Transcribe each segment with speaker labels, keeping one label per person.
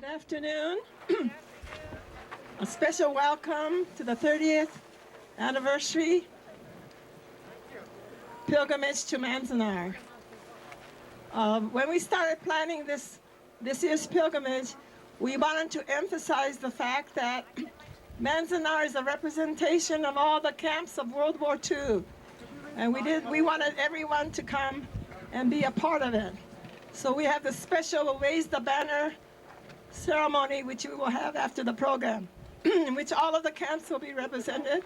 Speaker 1: afternoon. A special welcome to the 30th anniversary pilgrimage to Manzanar. When we started planning this year's pilgrimage, we wanted to emphasize the fact that Manzanar is a representation of all the camps of World War II. And we wanted everyone to come and be a part of it. So we have the special Raise the Banner ceremony, which we will have after the program, in which all of the camps will be represented,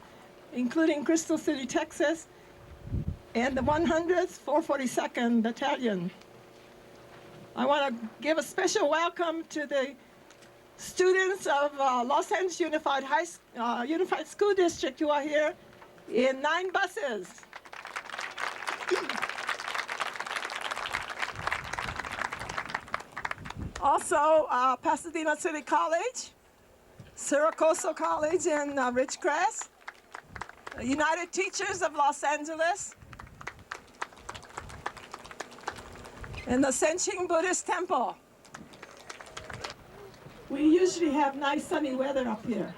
Speaker 1: including Crystal City, Texas, and the 100th 442nd Battalion. I want to give a special welcome to the students of Los Angeles Unified School District who are here in 9 buses. Also, Pasadena City College, Syracuse College in Ridgecrest, United Teachers of Los Angeles, and the Senching Buddhist Temple. We usually have nice sunny weather up here.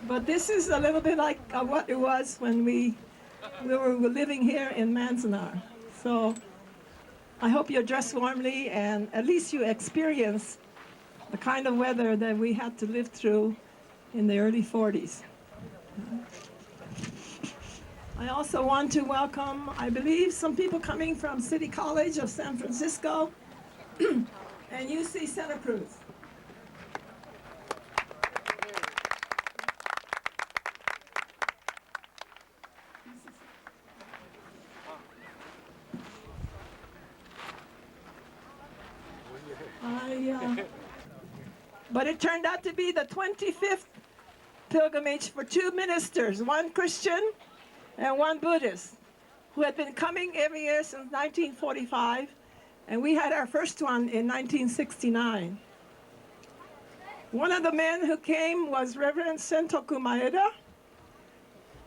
Speaker 1: But this is a little bit like what it was when we were living here in Manzanar. So I hope you're dressed warmly and at least you experience the kind of weather that we had to live through in the early 40s. I also want to welcome, I believe, some people coming from City College of San Francisco and UC Santa Cruz. But it turned out to be the 25th pilgrimage for 2 ministers, one Christian and one Buddhist, who had been coming every year since 1945, and we had our first one in 1969. One of the men who came was Reverend Sentoku Maeda,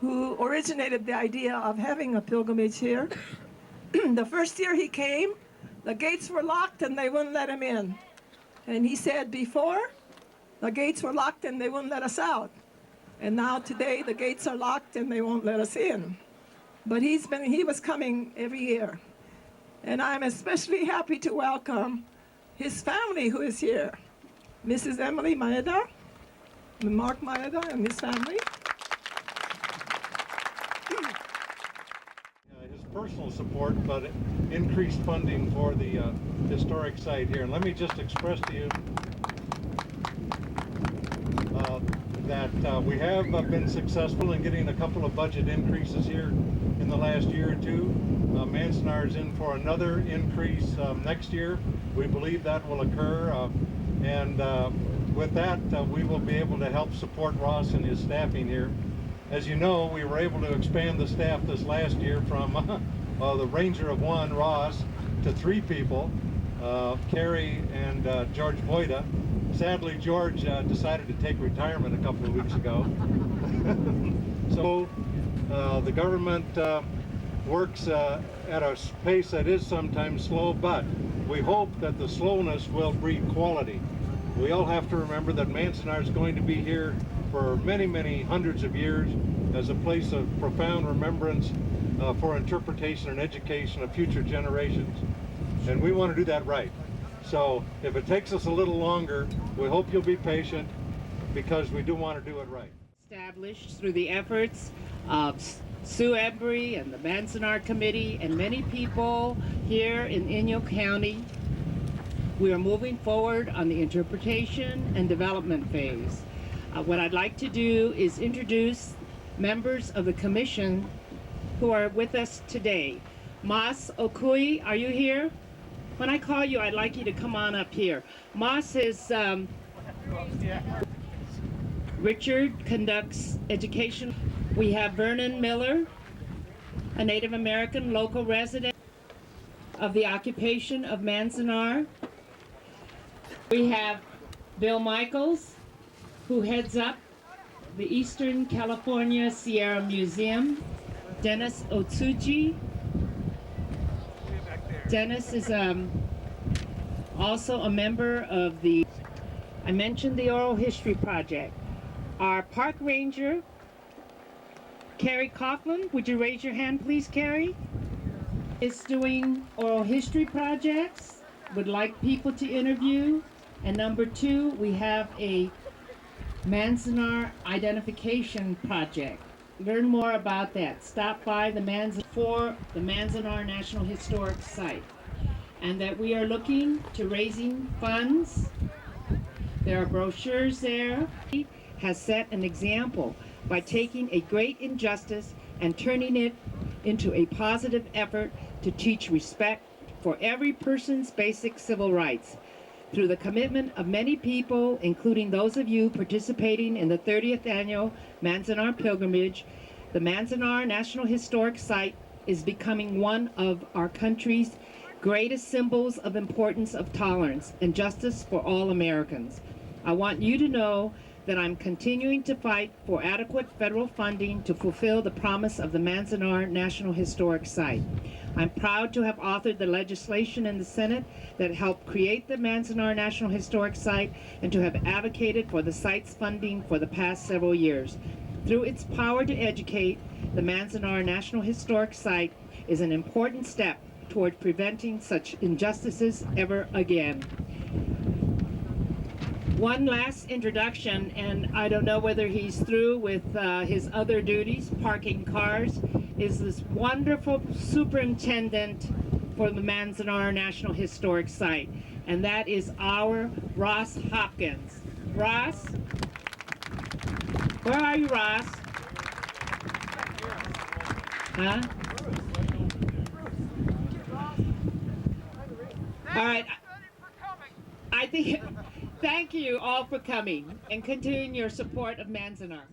Speaker 1: who originated the idea of having a pilgrimage here. The first year he came, the gates were locked and they wouldn't let him in. And he said before, the gates were locked and they wouldn't let us out. And now today the gates are locked and they won't let us in. But he was coming every year. And I'm especially happy to welcome his family who is here. Mrs. Emily Maeda, Mark Maeda and his family.
Speaker 2: His personal support, but increased funding for the historic site here. And let me just express to you that we have been successful in getting a couple of budget increases here in the last year or two. Manzanar is in for another increase next year. We believe that will occur, and with that we will be able to help support Ross and his staffing here. As you know, we were able to expand the staff this last year from the Ranger of 1, Ross, to 3 people, Carrie and George Voida. Sadly, George decided to take retirement a couple of weeks ago. So the government works at a pace that is sometimes slow, but we hope that the slowness will breed quality. We all have to remember that Manzanar is going to be here for many, many hundreds of years as a place of profound remembrance for interpretation and education of future generations. And we want to do that right. So if it takes us a little longer, we hope you'll be patient because we do want to do it right.
Speaker 3: Established through the efforts of Sue Embrey and the Manzanar Committee and many people here in Inyo County, we are moving forward on the interpretation and development phase. What I'd like to do is introduce members of the commission who are with us today. Mas Okui, are you here? When I call you, I'd like you to come on up here. Mas is, Richard conducts education. We have Vernon Miller, a Native American local resident of the occupation of Manzanar. We have Bill Michaels, who heads up the Eastern California Sierra Museum. Dennis Otsuji, Dennis is also a member of the, I mentioned the Oral History Project. Our park ranger, Carrie Coughlin, would you raise your hand please, Carrie? Is doing oral history projects, would like people to interview. And number 2, we have a Manzanar identification project. Learn more about that. Stop by the Manzanar National Historic Site. And that we are looking to raising funds. There are brochures there. He has set an example by taking a great injustice and turning it into a positive effort to teach respect for every person's basic civil rights. Through the commitment of many people, including those of you participating in the 30th Annual Manzanar Pilgrimage, the Manzanar National Historic Site is becoming one of our country's greatest symbols of importance of tolerance and justice for all Americans. I want you to know that I'm continuing to fight for adequate federal funding to fulfill the promise of the Manzanar National Historic Site. I'm proud to have authored the legislation in the Senate that helped create the Manzanar National Historic Site and to have advocated for the site's funding for the past several years. Through its power to educate, the Manzanar National Historic Site is an important step toward preventing such injustices ever again. One last introduction, and I don't know whether he's through with his other duties, parking cars, is this wonderful superintendent for the Manzanar National Historic Site, and that is our Ross Hopkins. Ross? Where are you, Ross? Huh? All right. I think, thank you all for coming and continuing your support of Manzanar.